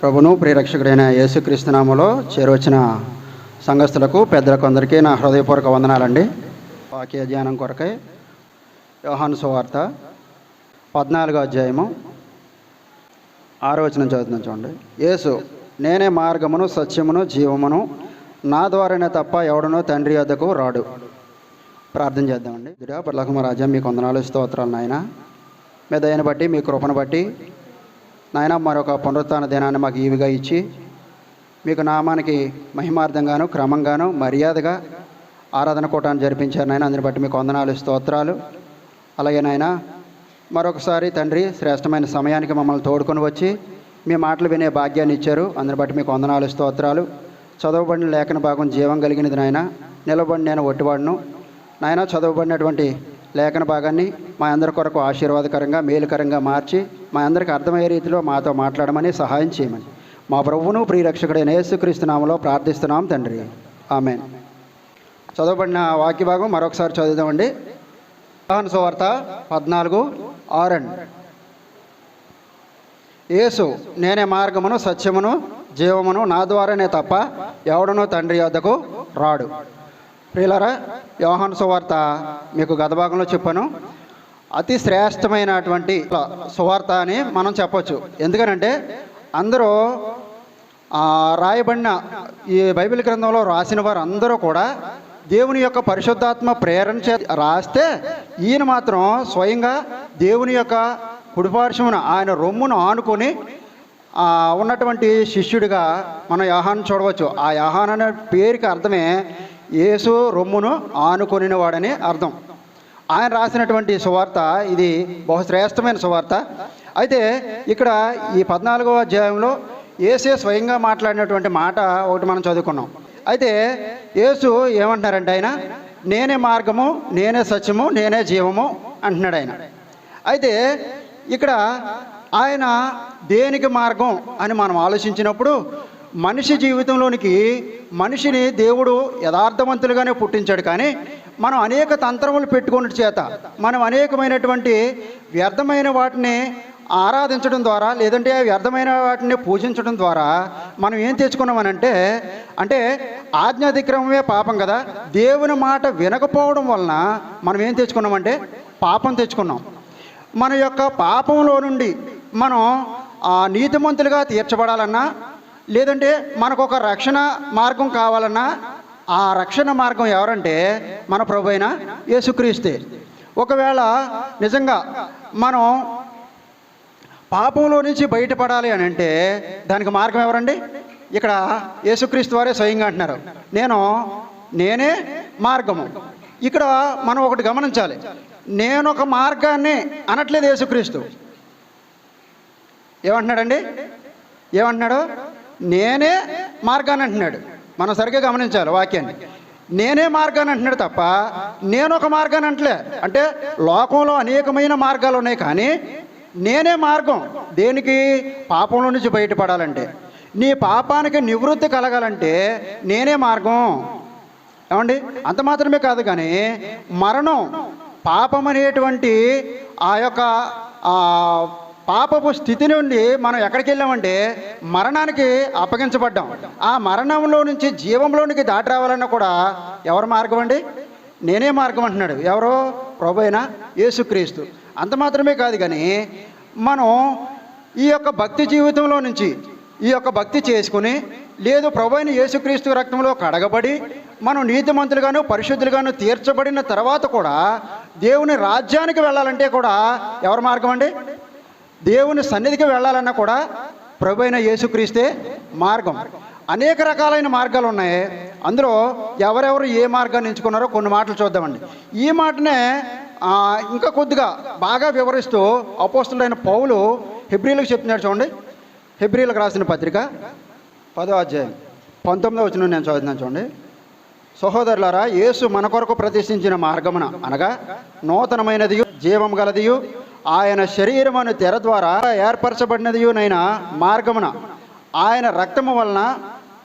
ప్రభును ప్రియరక్షకుడైన యేసుక్రీస్తు నామములో చేరవచ్చిన సంఘస్థులకు పెద్దలకు అందరికీ నా హృదయపూర్వక వందనాలండి. వాక్య ధ్యానం కొరకై యోహాను సువార్త 14వ అధ్యాయము 6వ వచనం చదువుతున్నాం చూడండి. యేసు, నేనే మార్గమును సత్యమును జీవమును, నా ద్వారానే తప్ప ఎవడనో తండ్రి వద్దకు రాడు. ప్రార్థన చేద్దామండి. పరలోకము రాజా, మీకు వందనాలు స్తోత్రాలు నాయన. మీ దయను బట్టి, మీ కృపను బట్టి నాయన మరొక పునరుత్థాన దినాన్ని మాకు ఈవిగా ఇచ్చి మీకు నామానికి మహిమార్థంగాను క్రమంగాను మర్యాదగా ఆరాధన కూటాన్ని జరిపించారు నాయన. అందుని బట్టి మీకు వందనాలు స్తోత్రాలు. అలాగే నాయన మరొకసారి తండ్రి శ్రేష్టమైన సమయానికి మమ్మల్ని తోడుకొని వచ్చి మీ మాటలు వినే భాగ్యాన్ని ఇచ్చారు. అందుని బట్టి మీకు వందనాలు స్తోత్రాలు. చదవబడిన లేఖన భాగం జీవం కలిగినది నాయన. నిలబడి నేను ఒట్టివాడును నాయన. చదవబడినటువంటి లేఖన భాగాన్ని మా అందరి కొరకు ఆశీర్వాదకరంగా మేలుకరంగా మార్చి మా అందరికీ అర్థమయ్యే రీతిలో మాతో మాట్లాడమని సహాయం చేయమని మా ప్రభువును ప్రియరక్షకుడైన యేసుక్రీస్తు నామములో ప్రార్థిస్తున్నాం తండ్రి, ఆమేన్. చదవబడిన వాక్య భాగం మరొకసారి చదువుదామండి. యోహాను సువార్త 14:6. యేసు, నేనే మార్గమును సత్యమును జీవమును, నా ద్వారానే తప్ప ఎవడనో తండ్రి వద్దకు రాడు. ప్రియులారా, యోహాను సువార్త మీకు గత భాగంలో చెప్పాను, అతి శ్రేష్టమైనటువంటి సువార్త అని మనం చెప్పొచ్చు. ఎందుకనంటే అందరూ రాయబడిన ఈ బైబిల్ గ్రంథంలో రాసిన వారు అందరూ కూడా దేవుని యొక్క పరిశుద్ధాత్మ ప్రేరణ చే రాస్తే, ఈయన మాత్రం స్వయంగా దేవుని యొక్క కుడిపార్శ్వమున ఆయన రొమ్మును ఆనుకొని ఉన్నటువంటి శిష్యుడిగా మనం యోహాను చూడవచ్చు. ఆ యోహాను అనే పేరుకి అర్థమే యేసు రొమ్మును ఆనుకొనిన వాడని అర్థం. ఆయన రాసినటువంటి సువార్త ఇది బహుశ్రేష్టమైన సువార్త. అయితే ఇక్కడ ఈ 14వ అధ్యాయంలో యేసే స్వయంగా మాట్లాడినటువంటి మాట ఒకటి మనం చదువుకున్నాం. అయితే యేసు ఏమంటున్నారంటే, ఆయన నేనే మార్గము, నేనే సత్యము, నేనే జీవము అంటున్నాడు ఆయన. అయితే ఇక్కడ ఆయన దేనికి మార్గం అని మనం ఆలోచించినప్పుడు, మనిషి జీవితంలోనికి మనిషిని దేవుడు యథార్థవంతులుగానే పుట్టించాడు. కానీ మనం అనేక తంత్రములు పెట్టుకున్న చేత మనం అనేకమైనటువంటి వ్యర్థమైన వాటిని ఆరాధించడం ద్వారా, లేదంటే వ్యర్థమైన వాటిని పూజించడం ద్వారా మనం ఏం తెచ్చుకున్నామనంటే, అంటే ఆజ్ఞాతిక్రమమే పాపం కదా. దేవుని మాట వినకపోవడం వలన మనం ఏం తెచ్చుకున్నామంటే పాపం తెచ్చుకున్నాం. మన యొక్క పాపంలో నుండి మనం నీతిమంతులుగా తీర్చబడాలన్నా, లేదంటే మనకు ఒక రక్షణ మార్గం కావాలన్నా, ఆ రక్షణ మార్గం ఎవరంటే మన ప్రభు అయిన యేసుక్రీస్తే. ఒకవేళ నిజంగా మనం పాపంలో నుంచి బయటపడాలి అని అంటే దానికి మార్గం ఎవరండి? ఇక్కడ యేసుక్రీస్తు వారే స్వయంగా అంటున్నారు, నేనే మార్గము. ఇక్కడ మనం ఒకటి గమనించాలి, నేను ఒక మార్గాన్ని అనట్లేదు యేసుక్రీస్తు. ఏమంటున్నాడండి? ఏమంటున్నాడు? నేనే మార్గాన్ని అంటున్నాడు. మనం సరిగ్గా గమనించాలి వాక్యాన్ని. నేనే మార్గాన్ని అంటున్నాడు తప్ప నేను ఒక మార్గాన్ని అంటలే. అంటే లోకంలో అనేకమైన మార్గాలు ఉన్నాయి, కానీ నేనే మార్గం. దేనికి? పాపంలో నుంచి బయటపడాలంటే, నీ పాపానికి నివృత్తి కలగాలంటే నేనే మార్గం. ఏమండి? అంత మాత్రమే కాదు, కానీ మరణం, పాపం అనేటువంటి ఆ యొక్క పాపపు స్థితి నుండి మనం ఎక్కడికి వెళ్ళామంటే మరణానికి అప్పగించబడ్డాం. ఆ మరణంలో నుంచి జీవంలోనికి దాటి రావాలన్నా కూడా ఎవరు మార్గం అండి? నేనే మార్గం అంటున్నాడు. ఎవరో? ప్రభు అయిన యేసుక్రీస్తు. అంత మాత్రమే కాదు, కానీ మనం ఈ యొక్క భక్తి జీవితంలో నుంచి ఈ యొక్క భక్తి చేసుకుని, లేదు ప్రభు అయిన యేసుక్రీస్తు రక్తంలో కడగబడి మనం నీతిమంతులుగాను పరిశుద్ధులుగాను తీర్చబడిన తర్వాత కూడా దేవుని రాజ్యానికి వెళ్ళాలంటే కూడా ఎవరి మార్గం అండి? దేవుని సన్నిధికి వెళ్ళాలన్నా కూడా ప్రభు అయిన యేసుక్రీస్తే మార్గం. అనేక రకాలైన మార్గాలు ఉన్నాయి. అందులో ఎవరెవరు ఏ మార్గాన్ని ఎంచుకున్నారో కొన్ని మాటలు చూద్దామండి. ఈ మాటనే ఇంకా కొద్దిగా బాగా వివరిస్తూ అపోస్తలుడైన పౌలు హెబ్రీలకు చెప్తున్నాడు. చూడండి, హెబ్రీలకు రాసిన పత్రిక 10వ అధ్యాయం 19వ వచనం నేను చదువుతున్నాను. చూడండి, సహోదరులారా, యేసు మన కొరకు ప్రతిష్ఠించిన మార్గమున, అనగా నూతనమైనదియు జీవం గలదియు ఆయన శరీరమును తెర ద్వారా ఏర్పరచబడినదియునైన మార్గమున ఆయన రక్తము వలన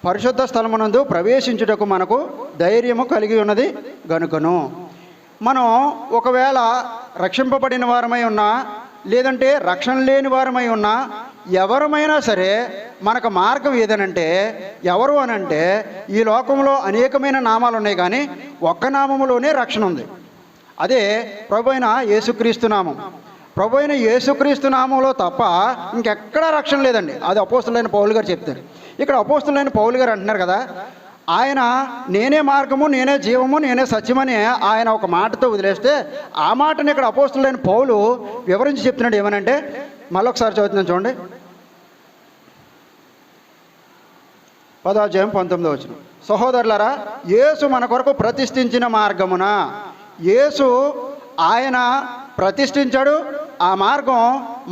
పరిశుద్ధ స్థలమునందు ప్రవేశించుటకు మనకు ధైర్యము కలిగి ఉన్నది గనుకను. మనం ఒకవేళ రక్షింపబడిన వారమై ఉన్నా, లేదంటే రక్షణ లేని వారమై ఉన్నా, ఎవరమైనా సరే మనకు మార్గం ఏదనంటే ఎవరు అనంటే, ఈ లోకంలో అనేకమైన నామాలు ఉన్నాయి, కానీ ఒక్క నామములోనే రక్షణ ఉంది. అదే ప్రభు అయిన యేసుక్రీస్తు నామం. ప్రభు అయిన యేసుక్రీస్తు నామంలో తప్ప ఇంకెక్కడా రక్షణ లేదండి. అది అపోస్తులైన పౌలు గారు చెప్తారు. ఇక్కడ అపోస్తులైన పౌలు గారు అంటున్నారు కదా, ఆయన నేనే మార్గము, నేనే జీవము, నేనే సత్యమని ఆయన ఒక మాటతో వదిలేస్తే, ఆ మాటని ఇక్కడ అపోస్తులైన పౌలు వివరించి చెప్తున్నాడు. ఏమనంటే మళ్ళొకసారి చదువుతున్నాను చూడండి, 10వ అధ్యాయం 19వ వచనం. సహోదరులారా, యేసు మన కొరకు ప్రతిష్ఠించిన మార్గమున, యేసు ఆయన ప్రతిష్ఠించాడు. ఆ మార్గం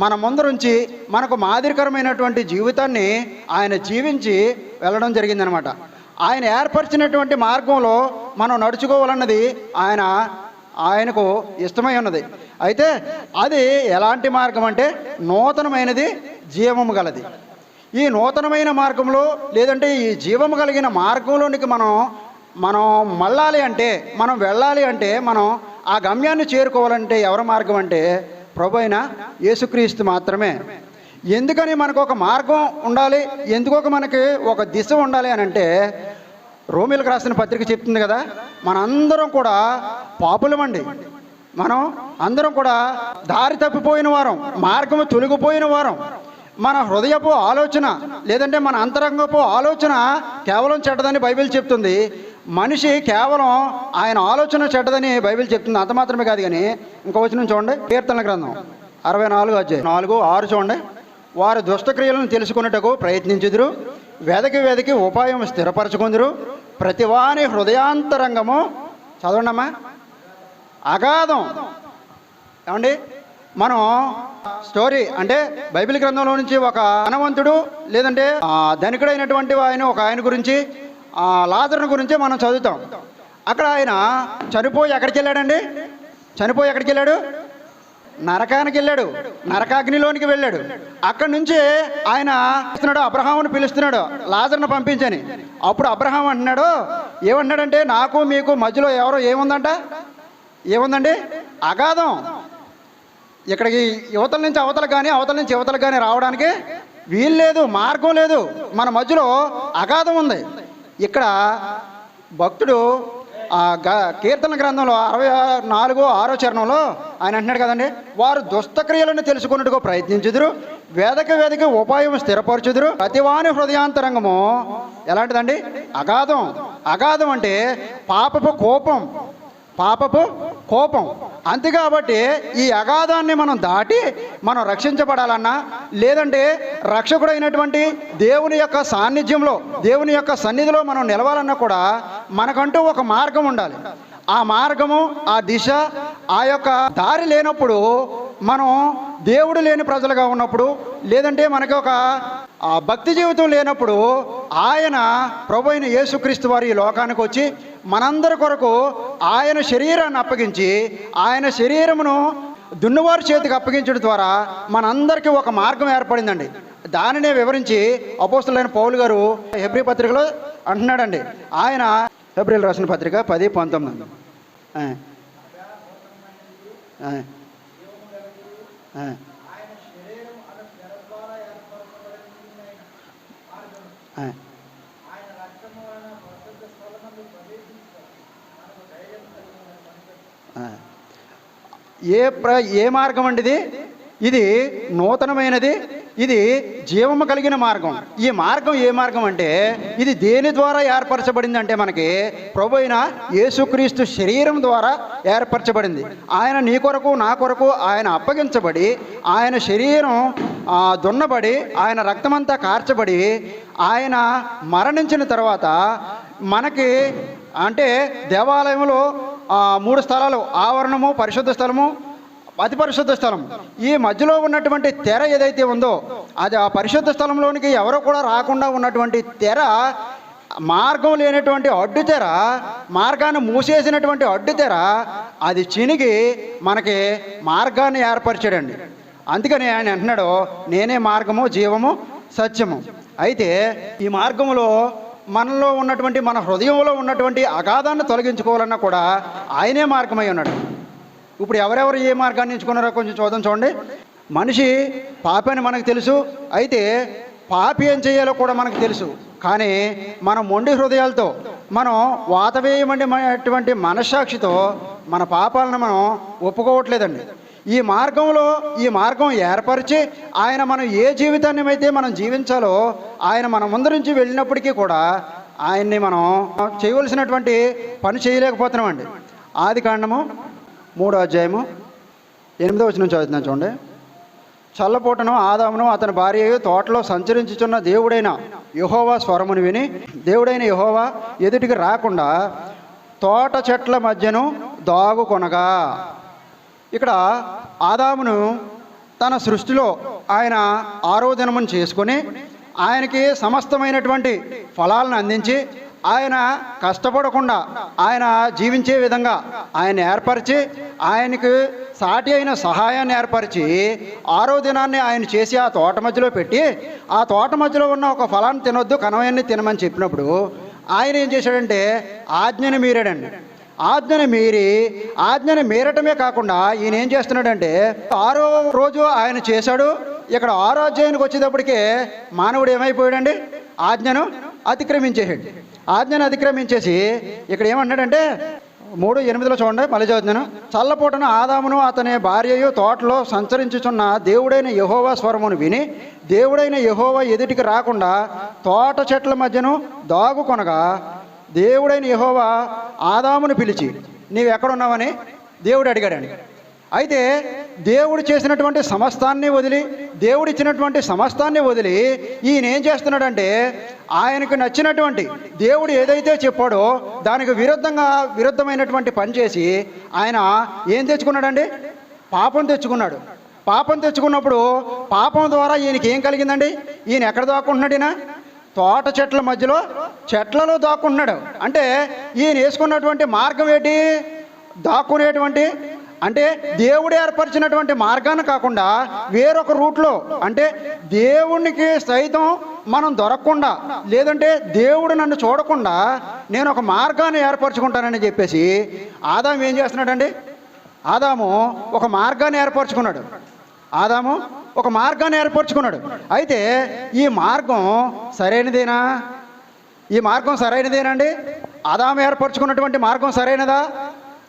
మన ముందరుంచి మనకు మాదిరికరమైనటువంటి జీవితాన్ని ఆయన జీవించి వెళ్ళడం జరిగిందనమాట. ఆయన ఏర్పరిచినటువంటి మార్గంలో మనం నడుచుకోవాలన్నది ఆయనకు ఇష్టమై ఉన్నది. అయితే అది ఎలాంటి మార్గం అంటే నూతనమైనది, జీవము గలది. ఈ నూతనమైన మార్గంలో లేదంటే ఈ జీవము కలిగిన మార్గంలోనికి మనం మళ్ళాలి అంటే, మనం వెళ్ళాలి అంటే, మనం ఆ గమ్యాన్ని చేరుకోవాలంటే ఎవరి మార్గం అంటే ప్రభు అయిన యేసుక్రీస్తు మాత్రమే. ఎందుకని మనకు ఒక మార్గం ఉండాలి, ఎందుకొక మనకి ఒక దిశ ఉండాలి అని అంటే, రోమీలకు రాసిన పత్రిక చెప్తుంది కదా, మనందరం కూడా పాపులమండి. మనం అందరం కూడా దారి తప్పిపోయిన వారం, మార్గము తొలగిపోయిన వారం. మన హృదయపు ఆలోచన లేదంటే మన అంతరంగపు ఆలోచన కేవలం చెడ్డదని బైబిల్ చెప్తుంది. మనిషి కేవలం ఆయన ఆలోచన చెడ్డదని బైబిల్ చెప్తుంది. అంత మాత్రమే కాదు, కానీ ఇంకో వచనం చూడండి, కీర్తనల గ్రంథం 64 అధ్యాయం 4-6 చూడండి. వారు దుష్టక్రియలను తెలుసుకున్నటకు ప్రయత్నించుదురు, వెదకి ఉపాయం స్థిరపరచుకుందురు, ప్రతివాని హృదయాంతరంగము, చదవండమ్మా, అగాధం. ఏమండి, మనం స్టోరీ అంటే బైబిల్ గ్రంథంలో నుంచి ఒక ధనవంతుడు లేదంటే ధనికుడైనటువంటి ఆయన గురించి, లాజరుని గురించి మనం చదువుతాం. అక్కడ ఆయన చనిపోయి ఎక్కడికి వెళ్ళాడండి? చనిపోయి ఎక్కడికి వెళ్ళాడు? నరకానికి వెళ్ళాడు, నరకాగ్నిలోనికి వెళ్ళాడు. అక్కడి నుంచి ఆయన అబ్రహామును పిలుస్తున్నాడు, లాజరును పంపించని. అప్పుడు అబ్రహాం అంటున్నాడు, ఏమంటున్నాడంటే, నాకు మీకు మధ్యలో ఏముందంట? ఏముందండి? అగాధం. ఇక్కడికి యువతల నుంచి అవతల కానీ, అవతల నుంచి యువతలకు కానీ రావడానికి వీలు లేదు, మార్గం లేదు. మన మధ్యలో అగాధం ఉంది. ఇక్కడ భక్తుడు కీర్తన గ్రంథంలో 64-6 చరణంలో ఆయన అంటున్నాడు కదండి, వారు దుష్టక్రియలను తెలుసుకున్నట్టుగా ప్రయత్నించుదురు, వెదకి ఉపాయం స్థిరపరచుదురు, ప్రతివాని హృదయాంతరంగము ఎలాంటిదండి? అగాధం. అగాధం అంటే పాపపు కోపం. అంతే. కాబట్టి ఈ అగాధాన్ని మనం దాటి మనం రక్షించబడాలన్నా, లేదంటే రక్షకుడైనటువంటి దేవుని యొక్క సాన్నిధ్యంలో, దేవుని యొక్క సన్నిధిలో మనం నిలవాలన్నా కూడా మనకంటూ ఒక మార్గం ఉండాలి. ఆ మార్గము, ఆ దిశ, ఆ యొక్క దారి లేనప్పుడు, మనం దేవుడు లేని ప్రజలుగా ఉన్నప్పుడు, లేదంటే మనకి ఒక భక్తి జీవితం లేనప్పుడు, ఆయన ప్రభు అయిన యేసుక్రీస్తు వారు ఈ లోకానికి వచ్చి మనందరి కొరకు ఆయన శరీరాన్ని అప్పగించి, ఆయన శరీరమును దున్నవారి చేతికి అప్పగించడం ద్వారా మనందరికీ ఒక మార్గం ఏర్పడిందండి. దానినే వివరించి అపోస్తలుడైన పౌలు గారు హెబ్రీ పత్రికలో అంటున్నాడండి. ఆయన హెబ్రీలు రాసిన పత్రిక 10:19. ఏ మార్గం అండి ఇది? ఇది నూతనమైనది, ఇది జీవము కలిగిన మార్గం. ఈ మార్గం ఏ మార్గం అంటే, ఇది దేని ద్వారా ఏర్పరచబడింది అంటే, మనకి ప్రభు అయిన యేసుక్రీస్తు శరీరం ద్వారా ఏర్పరచబడింది. ఆయన నీ కొరకు నా కొరకు ఆయన అప్పగించబడి, ఆయన శరీరం దున్నబడి, ఆయన రక్తమంతా కార్చబడి, ఆయన మరణించిన తర్వాత మనకి అంటే దేవాలయంలో 3 స్థలాలు, ఆవరణము, పరిశుద్ధ స్థలము, అతి పరిశుద్ధ స్థలం. ఈ మధ్యలో ఉన్నటువంటి తెర ఏదైతే ఉందో, అది ఆ పరిశుద్ధ స్థలంలోనికి ఎవరో కూడా రాకుండా ఉన్నటువంటి తెర, మార్గం లేనటువంటి అడ్డు తెర, మార్గాన్ని మూసేసినటువంటి అడ్డు తెర, అది చినిగి మనకి మార్గాన్ని ఏర్పరిచాడండి. అందుకని ఆయన అంటున్నాడు, నేనే మార్గము, జీవము, సత్యము. అయితే ఈ మార్గంలో మనలో ఉన్నటువంటి, మన హృదయంలో ఉన్నటువంటి అగాధాన్ని తొలగించుకోవాలన్నా కూడా ఆయనే మార్గమై ఉన్నాడు. ఇప్పుడు ఎవరెవరు ఏ మార్గాన్ని ఎంచుకున్నారో కొంచెం చూద్దాం. చూడండి, మనిషి పాపి అని మనకు తెలుసు. అయితే పాపి ఏం చేయాలో కూడా మనకు తెలుసు. కానీ మనం మొండి హృదయాలతో, మనం వాతవేయమనేటువంటి మనస్సాక్షితో మన పాపాలను మనం ఒప్పుకోవట్లేదండి. ఈ మార్గం ఏర్పరిచి ఆయన మనం ఏ జీవితాన్ని అయితే మనం జీవించాలో ఆయన మన ముందు నుంచి వెళ్ళినప్పటికీ కూడా ఆయన్ని మనం చేయవలసినటువంటి పని చేయలేకపోతున్నామండి. ఆదికాండము 3వ అధ్యాయము 8వ వచనం చదువుతున్నాను చూడండి. చల్లపూటను ఆదామును అతని భార్యయు తోటలో సంచరించుచున్న దేవుడైన యెహోవా స్వరమును విని, దేవుడైన యెహోవా ఎదుటికి రాకుండా తోట చెట్ల మధ్యను దాగుకొనగా. ఇక్కడ ఆదామును తన సృష్టిలో ఆయన 6వ దినమును చేసుకొని ఆయనకి సమస్తమైనటువంటి ఫలాలను అందించి ఆయన కష్టపడకుండా ఆయన జీవించే విధంగా ఆయన ఏర్పరిచి, ఆయనకు సాటి అయిన సహాయాన్ని ఏర్పరిచి 6వ దినాన్ని ఆయన చేసి ఆ తోట మధ్యలో పెట్టి, ఆ తోట మధ్యలో ఉన్న ఒక ఫలాన్ని తినొద్దు, కనవయాన్ని తినమని చెప్పినప్పుడు ఆయన ఏం చేశాడంటే ఆజ్ఞని మీరాడండి. ఆజ్ఞని మీరటమే కాకుండా ఈయన ఏం చేస్తున్నాడంటే 6వ రోజు ఆయన చేశాడు. ఇక్కడ 6వ అధ్యాయానికి వచ్చేటప్పటికే మానవుడు ఏమైపోయాడండి? ఆజ్ఞను అతిక్రమించేసి ఇక్కడ ఏమన్నాడంటే 3:8 చూడండి, మళ్ళీ చదువుతున్నాను. చల్లపూటను ఆదామును అతని భార్యయు తోటలో సంచరించుచున్న దేవుడైన యెహోవా స్వరమును విని, దేవుడైన యెహోవా ఎదుటికి రాకుండా తోట చెట్ల మధ్యను దాగుకొనగా, దేవుడైన యెహోవా ఆదామును పిలిచి నీవెక్కడున్నావని దేవుడు అడిగాడండి. అయితే దేవుడు చేసినటువంటి సమస్తాన్ని వదిలి, దేవుడిచ్చినటువంటి సమస్తాన్ని వదిలి ఈయన ఏం చేస్తున్నాడంటే ఆయనకు నచ్చినటువంటి దేవుడు ఏదైతే చెప్పాడో దానికి విరుద్ధమైనటువంటి పని చేసి ఆయన ఏం తెచ్చుకున్నాడండి? పాపం తెచ్చుకున్నప్పుడు పాపం ద్వారా ఈయనకి ఏం కలిగిందండి? ఈయన ఎక్కడ దాక్కుంటున్నాడు? ఈయన తోట చెట్ల మధ్యలో చెట్లలో దాక్కుంటున్నాడు. అంటే ఈయన వేసుకున్నటువంటి మార్గం ఏంటి? దాక్కునేటువంటి, అంటే దేవుడు ఏర్పరిచినటువంటి మార్గాన్ని కాకుండా వేరొక రూట్లో, అంటే దేవునికి సైతం మనం దొరకకుండా, లేదంటే దేవుడు నన్ను చూడకుండా నేను ఒక మార్గాన్ని ఏర్పరచుకుంటానని చెప్పేసి ఆదాము ఏం చేస్తున్నాడండి? ఆదాము ఒక మార్గాన్ని ఏర్పరచుకున్నాడు. అయితే ఈ మార్గం సరైనదేనండి? ఆదాము ఏర్పరచుకున్నటువంటి మార్గం సరైనదా?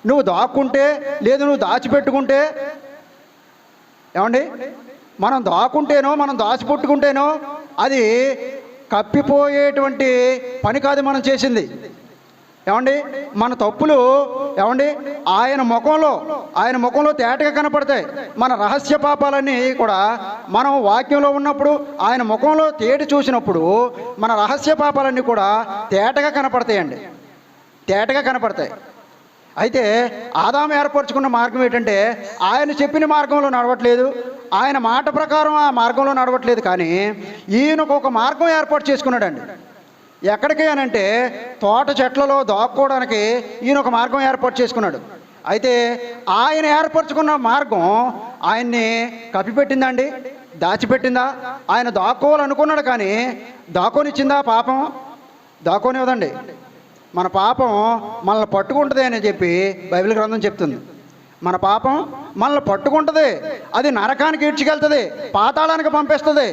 నువ్వు దాక్కుంటే, లేదు నువ్వు దాచిపెట్టుకుంటే, ఏమండి, మనం దాక్కుంటేనో మనం దాచిపెట్టుకుంటేనో అది కప్పిపోయేటువంటి పని కాదు మనం చేసింది. ఏమండి, మన తప్పులు ఏమండి ఆయన ముఖంలో తేటగా కనపడతాయి. మన రహస్య పాపాలన్నీ కూడా మనం వాక్యంలో ఉన్నప్పుడు ఆయన ముఖంలో తేటి చూసినప్పుడు మన రహస్య పాపాలన్నీ కూడా తేటగా కనపడతాయి. అయితే ఆదాము ఏర్పరచుకున్న మార్గం ఏంటంటే ఆయన చెప్పిన మార్గంలో నడవట్లేదు, ఆయన మాట ప్రకారం ఆ మార్గంలో నడవట్లేదు. కానీ ఈయనకు ఒక మార్గం ఏర్పాటు చేసుకున్నాడండి. ఎక్కడికి అనంటే తోట చెట్లలో దాక్కోవడానికి ఈయన ఒక మార్గం ఏర్పాటు చేసుకున్నాడు. అయితే ఆయన ఏర్పరచుకున్న మార్గం ఆయన్ని కప్పిపెట్టిందండి? దాచిపెట్టిందా? ఆయన దాక్కోవాలనుకున్నాడు కానీ దాక్కోనిచ్చిందా? పాపం దాక్కోనివ్వదండి. మన పాపం మనల్ని పట్టుకుంటుంది అని చెప్పి బైబిల్ గ్రంథం చెప్తుంది. మన పాపం మనల్ని పట్టుకుంటుంది, అది నరకానికి ఈడ్చుకెళ్తుంది, పాతాళానికి పంపిస్తుంది.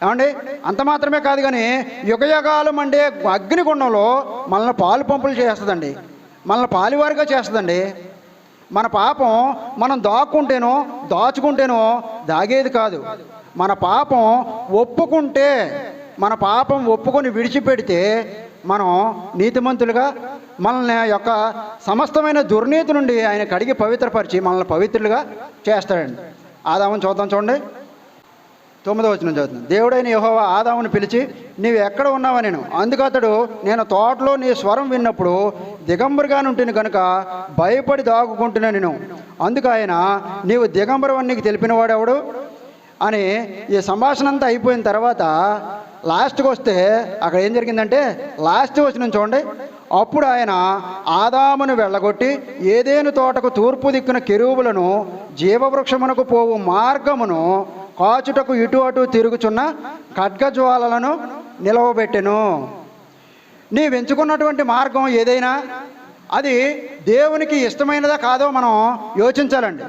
ఏమండి, అంత మాత్రమే కాదు కానీ యుగయుగాలు మండే అగ్నిగుండంలో మనల్ని పాలు పంపులు చేస్తుందండి, మనల్ని పాలివారిగా చేస్తుందండి. మన పాపం మనం దాచుకుంటేనో దాగేది కాదు. మన పాపం ఒప్పుకొని విడిచిపెడితే మనం నీతిమంతులుగా, మనల్ని యొక్క సమస్తమైన దుర్నీతి నుండి ఆయన కడిగి పవిత్రపరిచి మనల్ని పవిత్రులుగా చేస్తాడండి. ఆదామును చూడండి, 9వ వచనం చదువుతున్నాను. దేవుడైన యెహోవా ఆదామును పిలిచి నీవు ఎక్కడ ఉన్నావని నేను. అందుకు అతడు నేను తోటలో నీ స్వరం విన్నప్పుడు దిగంబరిగానే ఉంటుంది కనుక భయపడి దాగుకుంటున్నా నేను. అందుకు ఆయన నీవు దిగంబరవని నీకు తెలిపినవాడెవడు అని. ఈ సంభాషణ అంతా అయిపోయిన తర్వాత లాస్ట్కి వస్తే అక్కడ ఏం జరిగిందంటే లాస్ట్ వచనం చూడండి. అప్పుడు ఆయన ఆదామును వెళ్ళగొట్టి ఏదేను తోటకు తూర్పు దిక్కున కెరూబులను జీవవృక్షమునకు పోవు మార్గమును కాచుటకు ఇటు అటు తిరుగుచున్న ఖడ్గజ్వాలలను నిలవబెట్టెను. నీవు ఎంచుకున్నటువంటి మార్గం ఏదైనా అది దేవునికి ఇష్టమైనదా కాదో మనం యోచించాలండి.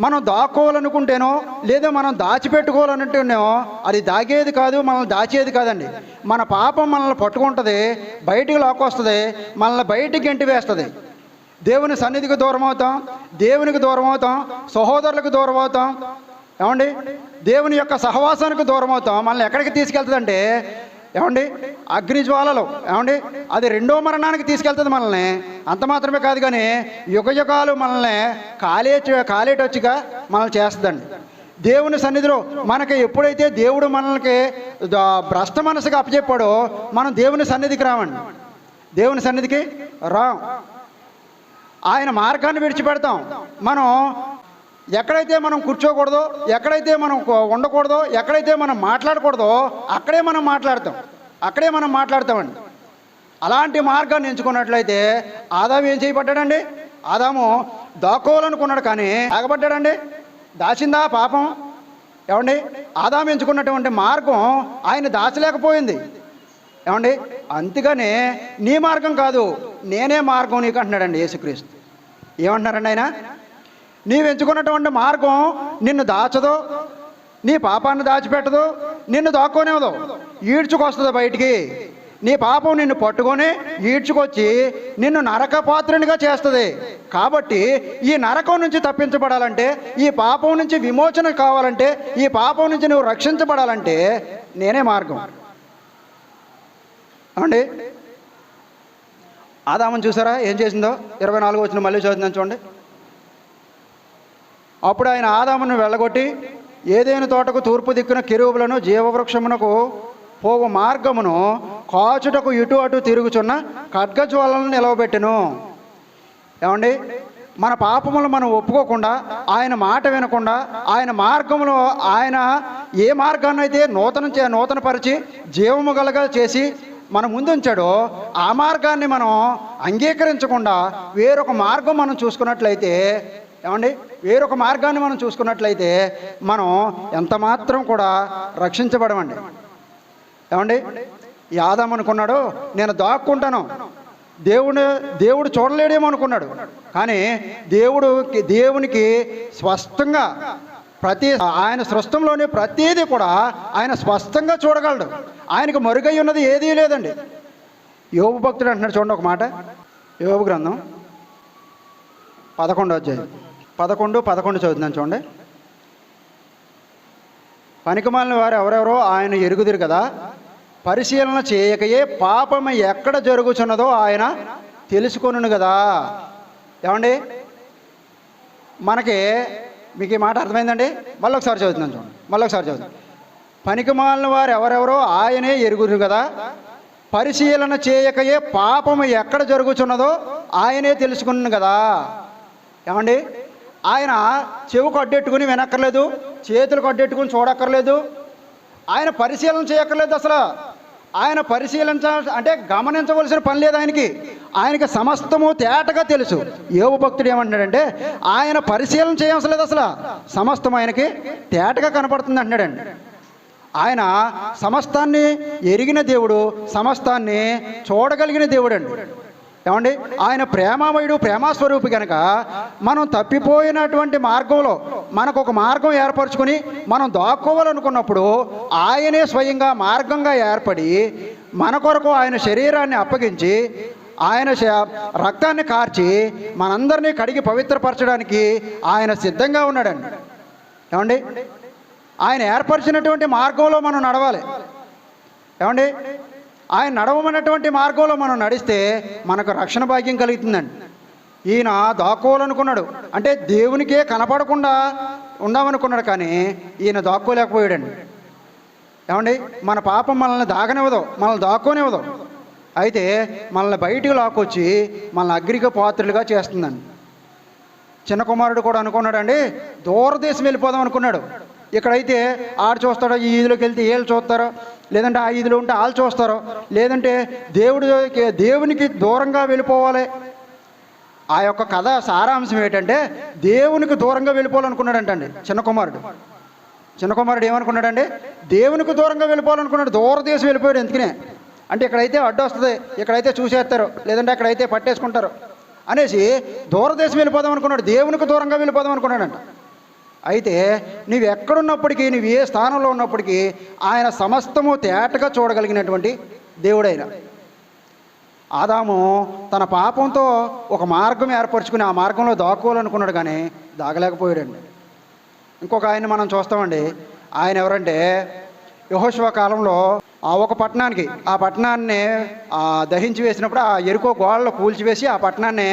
మనం దాక్కోవాలనుకుంటేనో లేదా మనం దాచిపెట్టుకోవాలనుకుంటేనో అది దాగేది కాదు, మనల్ని దాచేది కాదండి. మన పాపం మనల్ని పట్టుకుంటుంది, బయటికి లాక్కొస్తుంది, మనల్ని బయటికి గెంటి వేస్తుంది. దేవుని సన్నిధికి దూరం అవుతాం, దేవునికి దూరం అవుతాం, సహోదరులకు దూరం అవుతాం, ఏమండి దేవుని యొక్క సహవాసానికి దూరం అవుతాం. మనల్ని ఎక్కడికి తీసుకెళ్తుందంటే ఏమండి అగ్నిజ్వాలలో, ఏమండి అది రెండో మరణానికి తీసుకెళ్తుంది మనల్ని. అంత మాత్రమే కాదు కానీ యుగయుగాలు మనల్ని కాలేటొచ్చిగా మనల్ని చేస్తుందండి. దేవుని సన్నిధిలో మనకి ఎప్పుడైతే దేవుడు మనల్ని భ్రష్ట మనసుగా అప్పచెప్పాడో మనం దేవుని సన్నిధికి రామండి. దేవుని సన్నిధికి రాం. ఆయన మార్గాన్ని విడిచిపెడతాం. మనం ఎక్కడైతే మనం కూర్చోకూడదో, ఎక్కడైతే మనం ఉండకూడదో, ఎక్కడైతే మనం మాట్లాడకూడదో అక్కడే మనం మాట్లాడతామండి. అలాంటి మార్గాన్ని ఎంచుకున్నట్లయితే ఆదాము ఏం చేయబడ్డాడండి? ఆదాము దాక్కోవాలనుకున్నాడు కానీ ఆగబడ్డాడండి. దాచిందా పాపం? ఏమండి ఆదాము ఎంచుకున్నటువంటి మార్గం ఆయన దాచలేకపోయింది. ఏమండి అంతేగానే నీ మార్గం కాదు, నేనే మార్గం నీకు అంటున్నాడండి యేసుక్రీస్తు. ఏమంటున్నారండి ఆయన? నీవు ఎంచుకున్నటువంటి మార్గం నిన్ను దాచదు, నీ పాపాన్ని దాచిపెట్టదు, నిన్ను దాక్కోనేవదు, ఈడ్చుకొస్తుంది బయటికి. నీ పాపం నిన్ను పట్టుకొని ఈడ్చుకొచ్చి నిన్ను నరకపాత్రునిగా చేస్తుంది. కాబట్టి ఈ నరకం నుంచి తప్పించబడాలంటే, ఈ పాపం నుంచి విమోచన కావాలంటే, ఈ పాపం నుంచి నువ్వు రక్షించబడాలంటే నేనే మార్గం అండి. ఆదామును చూసారా ఏం చేసిందో? 24 వచ్చిన మళ్ళీ చదువుతుందని చూడండి. అప్పుడు ఆయన ఆదామును వెళ్ళగొట్టి ఏదైనా తోటకు తూర్పు దిక్కున కెరూబులను జీవవృక్షమునకు పోవు మార్గమును కాచుటకు ఇటు అటు తిరుగుచున్న ఖడ్గజ్వాలను నిలవబెట్టెను. ఏమండి మన పాపములు మనం ఒప్పుకోకుండా, ఆయన మాట వినకుండా, ఆయన మార్గంలో ఆయన ఏ మార్గాన్ని అయితే నూతనపరిచి జీవము గలగా చేసి మన ముందుంచాడో ఆ మార్గాన్ని మనం అంగీకరించకుండా వేరొక మార్గం మనం చూసుకున్నట్లయితే, ఏమండి వేరొక మార్గాన్ని మనం చూసుకున్నట్లయితే మనం ఎంత మాత్రం కూడా రక్షించబడమండి. ఏమండి ఈ ఆదాము అనుకున్నాడు నేను దాక్కుంటాను, దేవుడు చూడలేడేమో అనుకున్నాడు. కానీ దేవునికి స్పష్టంగా ఆయన సృష్టంలోని ప్రతీది కూడా ఆయన స్పష్టంగా చూడగలడు. ఆయనకు మరుగై ఉన్నది ఏదీ లేదండి. యోబు భక్తుడు అంటున్నాడు చూడండి ఒక మాట. యోబు గ్రంథం 11వ అధ్యాయం 11 చదువుతున్నాను చూడండి. పనికిమాలిన వారు ఎవరెవరో ఆయన ఎరుగుదురు కదా, పరిశీలన చేయకయే పాపము ఎక్కడ జరుగుచున్నదో ఆయన తెలుసుకొనును కదా. ఏమండి మనకి మీకు ఈ మాట అర్థమైందండి? మళ్ళీ ఒకసారి చదువుతున్నాను చూడండి. పనికిమాలిన వారు ఎవరెవరో ఆయనే ఎరుగుదురు కదా, పరిశీలన చేయకయే పాపము ఎక్కడ జరుగుచున్నదో ఆయనే తెలుసుకున్నాను కదా. ఏమండి ఆయన చెవు కడ్డెట్టుకుని వినక్కర్లేదు, చేతులు కడ్డెట్టుకుని చూడక్కర్లేదు, ఆయన పరిశీలన చేయక్కర్లేదు. అసలు ఆయన అంటే గమనించవలసిన పని లేదు ఆయనకి సమస్తము తేటగా తెలుసు. యోబు భక్తుడు ఏమంటున్నాడంటే ఆయన పరిశీలన చేయవలసిన లేదు, అసలు సమస్తం ఆయనకి తేటగా కనపడుతుంది అంటున్నాడండి. ఆయన సమస్తాన్ని ఎరిగిన దేవుడు, సమస్తాన్ని చూడగలిగిన దేవుడు అండి. ఏమండి ఆయన ప్రేమామయుడు, ప్రేమాస్వరూపి కనుక మనం తప్పిపోయినటువంటి మార్గంలో మనకు ఒక మార్గం ఏర్పరచుకొని మనం దాక్కోవాలనుకున్నప్పుడు ఆయనే స్వయంగా మార్గంగా ఏర్పడి మన కొరకు ఆయన శరీరాన్ని అప్పగించి ఆయన రక్తాన్ని కార్చి మనందరినీ కడిగి పవిత్రపరచడానికి ఆయన సిద్ధంగా ఉన్నాడండి. ఏమండి ఆయన ఏర్పరిచినటువంటి మార్గంలో మనం నడవాలి. ఏమండి ఆయన నడవమన్నటువంటి మార్గంలో మనం నడిస్తే మనకు రక్షణ భాగ్యం కలుగుతుందండి. ఈయన దాక్కోవాలనుకున్నాడు, అంటే దేవునికే కనపడకుండా ఉందామనుకున్నాడు, కానీ ఈయన దాక్కోలేకపోయాడండి. ఏమండి మన పాపం మనల్ని దాక్కోనివ్వదు, అయితే మనల్ని బయటికి లాక్కొచ్చి మనల్ని అగ్నికి పాత్రలుగా చేస్తుందండి. చిన్న కుమారుడు కూడా అనుకున్నాడండి, దూరదేశం వెళ్ళిపోదాం అనుకున్నాడు. ఇక్కడైతే ఆడు చూస్తాడో, ఈ ఈదులోకి వెళ్తే వీళ్ళు చూస్తారో, లేదంటే ఆ ఈదులో ఉంటే వాళ్ళు చూస్తారో, లేదంటే దేవునికి దూరంగా వెళ్ళిపోవాలి. ఆ యొక్క కథ సారాంశం ఏంటంటే దేవునికి దూరంగా వెళ్ళిపోవాలనుకున్నాడంటండి చిన్న కుమారుడు ఏమనుకున్నాడండి? దేవునికి దూరంగా వెళ్ళిపోవాలనుకున్నాడు. దూరదేశం వెళ్ళిపోయాడు. ఎందుకనే అంటే ఇక్కడైతే అడ్డు వస్తుంది, ఇక్కడైతే చూసేస్తారు, లేదంటే అక్కడైతే పట్టేసుకుంటారు అనేసి దూరదేశం వెళ్ళిపోదాం అనుకున్నాడు. దేవునికి దూరంగా వెళ్ళిపోదాం అనుకున్నాడంట. అయితే నువ్వు ఎక్కడున్నప్పటికీ, నువ్వు ఏ స్థానంలో ఉన్నప్పటికీ ఆయన సమస్తము తేటగా చూడగలిగినటువంటి దేవుడైన ఆదాము తన పాపంతో ఒక మార్గం ఏర్పరచుకుని ఆ మార్గంలో దాక్కోవాలనుకున్నాడు, కానీ దాగలేకపోయాడండి. ఇంకొక ఆయన మనం చూస్తామండి. ఆయన ఎవరంటే యెహోషువ కాలంలో ఒక పట్టణానికి, ఆ పట్టణాన్ని దహించి వేసినప్పుడు, ఆ ఎరుకో గోడలు కూల్చివేసి ఆ పట్టణాన్ని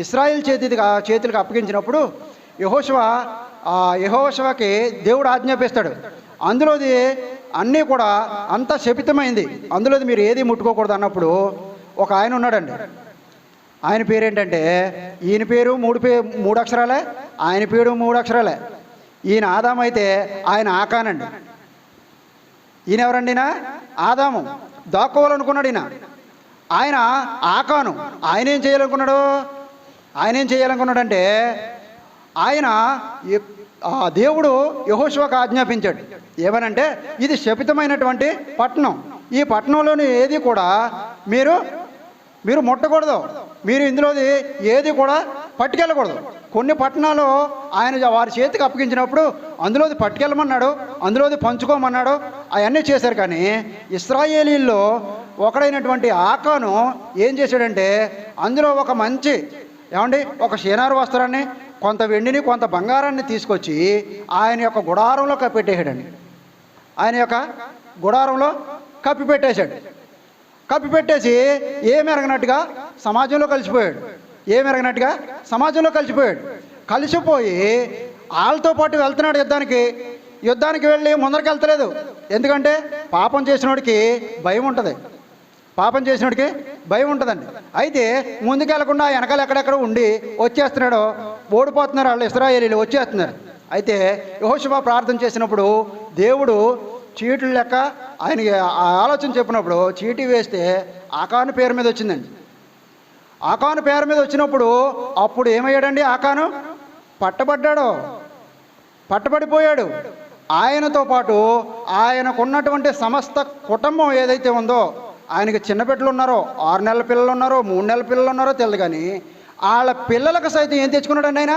ఇశ్రాయేల్ చేతులకు అప్పగించినప్పుడు యెహోషువకి దేవుడు ఆజ్ఞాపిస్తాడు, అందులోది అన్నీ కూడా అంతా శపితమైంది, అందులోది మీరు ఏది ముట్టుకోకూడదు అన్నప్పుడు ఒక ఆయన ఉన్నాడండి. ఆయన పేరేంటంటే, ఈయన పేరు మూడు అక్షరాలే, ఆయన పేరు 3 అక్షరాలే. ఈయన ఆదాము అయితే ఆయన ఆకానండి. ఈయన ఎవరండి? ఆదాము. దాక్కోవాలనుకున్నాడు ఆయన ఆకాను. ఆయన ఏం చేయాలనుకున్నాడంటే ఆయన దేవుడు యెహోషువకు ఆజ్ఞాపించాడు. ఏమనంటే, ఇది శపితమైనటువంటి పట్టణం, ఈ పట్టణంలోని ఏది కూడా మీరు ముట్టకూడదు, మీరు ఇందులోది ఏది కూడా పట్టుకెళ్ళకూడదు. కొన్ని పట్టణాలు ఆయన వారి చేతికి అప్పగించినప్పుడు అందులోది పట్టుకెళ్ళమన్నాడు, అందులోది పంచుకోమన్నాడు, అవన్నీ చేశారు. కానీ ఇశ్రాయేలీల్లో ఒకడైనటువంటి ఆకాను ఏం చేశాడంటే, అందులో ఒక మంచి ఒక షేనారు వస్త్రాన్ని, కొంత వెండిని, కొంత బంగారాన్ని తీసుకొచ్చి ఆయన యొక్క గుడారంలో కప్పిపెట్టేశాడండి. ఆయన యొక్క గుడారంలో కప్పిపెట్టేశాడు. కప్పిపెట్టేసి ఏమెరగనట్టుగా సమాజంలో కలిసిపోయాడు. కలిసిపోయి వాళ్ళతో పాటు వెళ్తున్నాడు యుద్ధానికి వెళ్ళి ముందరికి వెళ్తలేదు. ఎందుకంటే పాపం చేసినోడికి భయం ఉంటుందండి. అయితే ముందుకు వెళ్లకుండా వెనకాల ఎక్కడెక్కడ ఉండి వచ్చేస్తున్నాడు, ఓడిపోతున్నారు వాళ్ళు, ఇశ్రాయేలీలు వచ్చేస్తున్నారు. అయితే యెహోషువ ప్రార్థన చేసినప్పుడు దేవుడు చీట్లు లెక్క ఆయనకి ఆలోచన చెప్పినప్పుడు చీటీ వేస్తే ఆకాను పేరు మీద వచ్చిందండి. ఆకాను పేరు మీద వచ్చినప్పుడు అప్పుడు ఏమయ్యాడండి? ఆకాను పట్టబడిపోయాడు. ఆయనతో పాటు ఆయనకున్నటువంటి సమస్త కుటుంబం ఏదైతే ఉందో, ఆయనకి చిన్న బిడ్డలు ఉన్నారో, 6 నెలల పిల్లలు ఉన్నారో, 3 నెలల పిల్లలు ఉన్నారో తెలియదు, కానీ వాళ్ళ పిల్లలకు సైతం ఏం తెచ్చుకున్నాడండి? ఆయన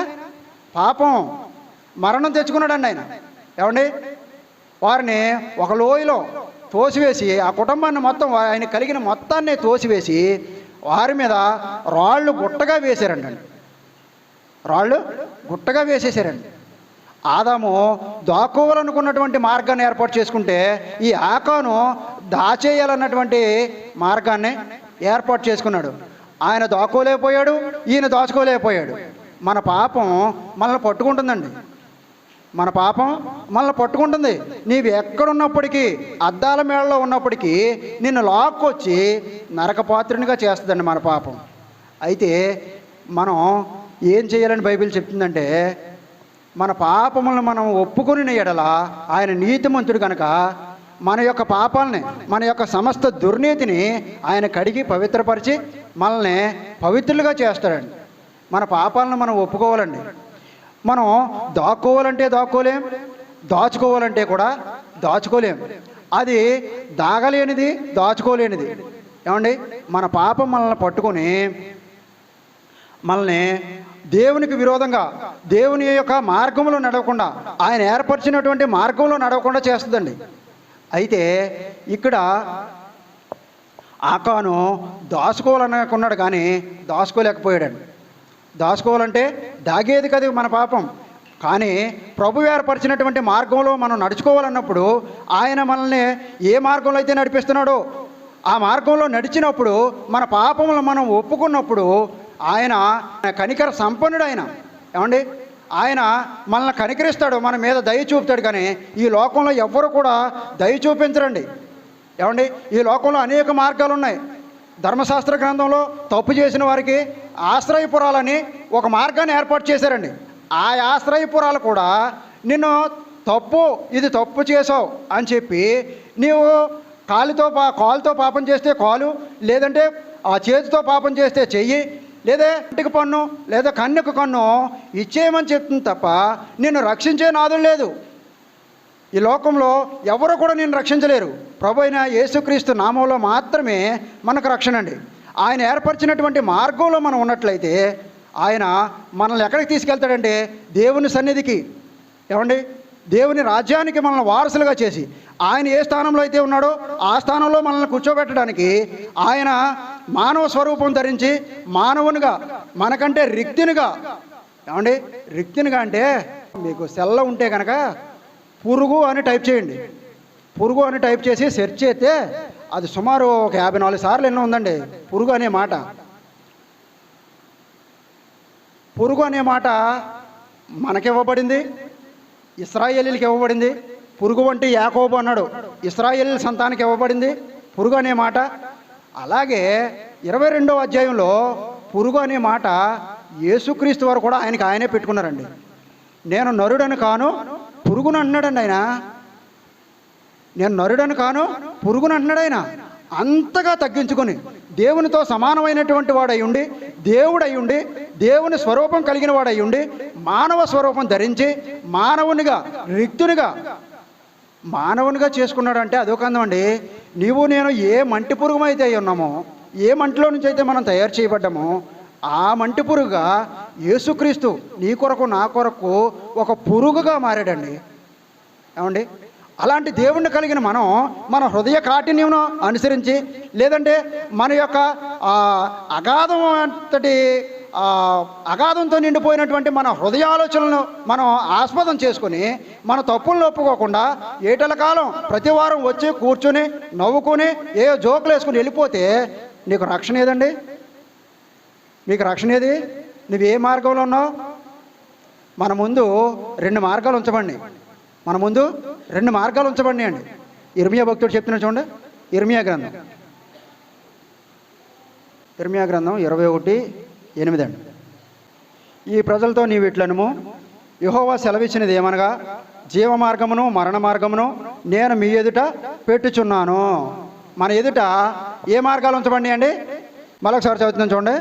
మరణం తెచ్చుకున్నాడండి. ఆయన వారిని ఒక లోయలో తోసివేసి, ఆ కుటుంబాన్ని మొత్తం, ఆయన కలిగిన మొత్తాన్ని తోసివేసి వారి మీద రాళ్ళు గుట్టగా వేసేసారండి. ఆదాము దాక్కోవాలనుకున్నటువంటి మార్గాన్ని ఏర్పాటు చేసుకుంటే, ఈ ఆకాను దాచేయాలన్నటువంటి మార్గాన్ని ఏర్పాటు చేసుకున్నాడు. ఆయన దాక్కోలేకపోయాడు, ఈయన దాచుకోలేకపోయాడు. మన పాపం మనల్ని పట్టుకుంటుంది. నీవు ఎక్కడున్నప్పటికీ, అద్దాల మేడలో ఉన్నప్పటికీ నిన్ను లాక్కొచ్చి నరకపాత్రునిగా చేస్తుందండి మన పాపం. అయితే మనం ఏం చేయాలని బైబిల్ చెప్తుందంటే, మన పాపములను మనం ఒప్పుకొని ఎడల ఆయన నీతిమంతుడు కనుక మన యొక్క పాపాలని, మన యొక్క సమస్త దుర్నీతిని ఆయన కడిగి పవిత్రపరిచి మనల్ని పవిత్రులుగా చేస్తాడండి. మన పాపాలను మనం ఒప్పుకోవాలండి. మనం దాక్కోవాలంటే దాక్కోలేం, దాచుకోవాలంటే కూడా దాచుకోలేం. అది దాగలేనిది, దాచుకోలేనిది. మన పాపం మనల్ని పట్టుకొని మనల్ని దేవునికి విరోధంగా, దేవుని యొక్క మార్గంలో నడవకుండా, ఆయన ఏర్పరిచినటువంటి మార్గంలో నడవకుండా చేస్తుందండి. అయితే ఇక్కడ ఆకాను దాచుకోవాలనుకున్నాడు, కానీ దాచుకోలేకపోయాడండి. దాచుకోవాలంటే దాగేది కదా మన పాపం. కానీ ప్రభు ఏర్పరిచినటువంటి మార్గంలో మనం నడుచుకోవాలన్నప్పుడు ఆయన మనల్ని ఏ మార్గంలో అయితే నడిపిస్తున్నాడో ఆ మార్గంలో నడిచినప్పుడు, మన పాపములను మనం ఒప్పుకున్నప్పుడు ఆయన కనికర సంపన్నుడు. ఆయన మనల్ని కనికరిస్తాడు, మన మీద దయ చూపుతాడు. కానీ ఈ లోకంలో ఎవ్వరు కూడా దయ చూపించరండి. ఈ లోకంలో అనేక మార్గాలు ఉన్నాయి. ధర్మశాస్త్ర గ్రంథంలో తప్పు చేసిన వారికి ఆశ్రయపురాలని ఒక మార్గాన్ని ఏర్పాటు చేశారండి. ఆ ఆశ్రయపురాలు కూడా నిన్ను ఇది తప్పు చేసావు అని చెప్పి, నీవు కాలుతో పాపం చేస్తే కాలు, లేదంటే ఆ చేతితో పాపం చేస్తే చెయ్యి, లేదా ఇంటికి పన్ను, లేదా కన్నుకు కన్ను ఇచ్చేయమని చెప్తుంది తప్ప నిన్ను రక్షించే నాదుడు లేదు. ఈ లోకంలో ఎవరు కూడా నిన్ను రక్షించలేరు. ప్రభు అయిన యేసుక్రీస్తు నామంలో మాత్రమే మనకు రక్షణ అండి. ఆయన ఏర్పరిచినటువంటి మార్గంలో మనం ఉన్నట్లయితే ఆయన మనల్ని ఎక్కడికి తీసుకెళ్తాడంటే దేవుని సన్నిధికి. ఏమండి, దేవుని రాజ్యానికి మనల్ని వారసులుగా చేసి ఆయన ఏ స్థానంలో అయితే ఉన్నాడో ఆ స్థానంలో మనల్ని కూర్చోబెట్టడానికి ఆయన మానవ స్వరూపం ధరించి మానవునిగా మనకంటే రిక్తునిగా, ఏమండి రిక్తునిగా అంటే మీకు సెల్ల ఉంటే కనుక పురుగు అని టైప్ చేయండి. పురుగు అని టైప్ చేసి సెర్చ్ చేస్తే అది సుమారు ఒక 54 సార్లు ఎన్నో ఉందండి పురుగు అనే మాట. పురుగు అనే మాట మనకివ్వబడింది, ఇశ్రాయేలీలకు ఇవ్వబడింది. పురుగు వంటి యాకోబు అన్నాడు, ఇశ్రాయేలీల సంతానికి ఇవ్వబడింది పురుగు అనే మాట. అలాగే 22వ అధ్యాయంలో పురుగు అనే మాట యేసుక్రీస్తు వారు కూడా ఆయనే పెట్టుకున్నారండి. నేను నరుడను కాను పురుగును అన్నాడండి ఆయన. నేను నరుడను కాను పురుగును అంటున్నాడు ఆయన. అంతగా తగ్గించుకొని దేవునితో సమానమైనటువంటి వాడయ్యుండి, దేవుడయ్యుండి, దేవుని స్వరూపం కలిగిన వాడయ్యుండి, మానవ స్వరూపం ధరించి మానవునిగా మానవునిగా చేసుకున్నాడు. అంటే అదొక అందం అండి. నీవు నేను ఏ మంటి పురుగు అయితే అయి ఉన్నామో, ఏ మంటిలో నుంచి అయితే మనం తయారు చేయబడ్డామో ఆ మంటి పురుగుగా యేసుక్రీస్తు నీ కొరకు నా కొరకు ఒక పురుగుగా మారాడండి. ఏమండి, అలాంటి దేవుణ్ణి కలిగిన మనం మన హృదయ కాఠిన్యం అనుసరించి, లేదంటే మన యొక్క అగాధం అంతటి అగాధంతో నిండిపోయినటువంటి మన హృదయ ఆలోచనలను మనం ఆస్పదం చేసుకుని మన తప్పులను ఒప్పుకోకుండా ఏటల కాలం ప్రతి వారం వచ్చి కూర్చొని నవ్వుకొని ఏ జోకులు వేసుకుని వెళ్ళిపోతే నీకు రక్షణ ఏదండి? మీకు రక్షణ ఏది? నువ్వు ఏ మార్గంలో ఉన్నావు? మన ముందు 2 మార్గాలు ఉంచబండి. మన ముందు 2 మార్గాలు ఉంచబండి అండి. ఇర్మియా భక్తుడు చెప్తున్నాడు చూడండి. ఇర్మియా గ్రంథం 21:8 అండి. ఈ ప్రజలతో నీవు ఇట్లనుము, యెహోవా సెలవిచ్చినది ఏమనగా, జీవ మార్గమును మరణ మార్గమును నేను మీ ఎదుట పెట్టుచున్నాను. మన ఎదుట ఏ మార్గాలు ఉంచబండి అండి? మరొకసారి చదువుతున్నాను చూడండి.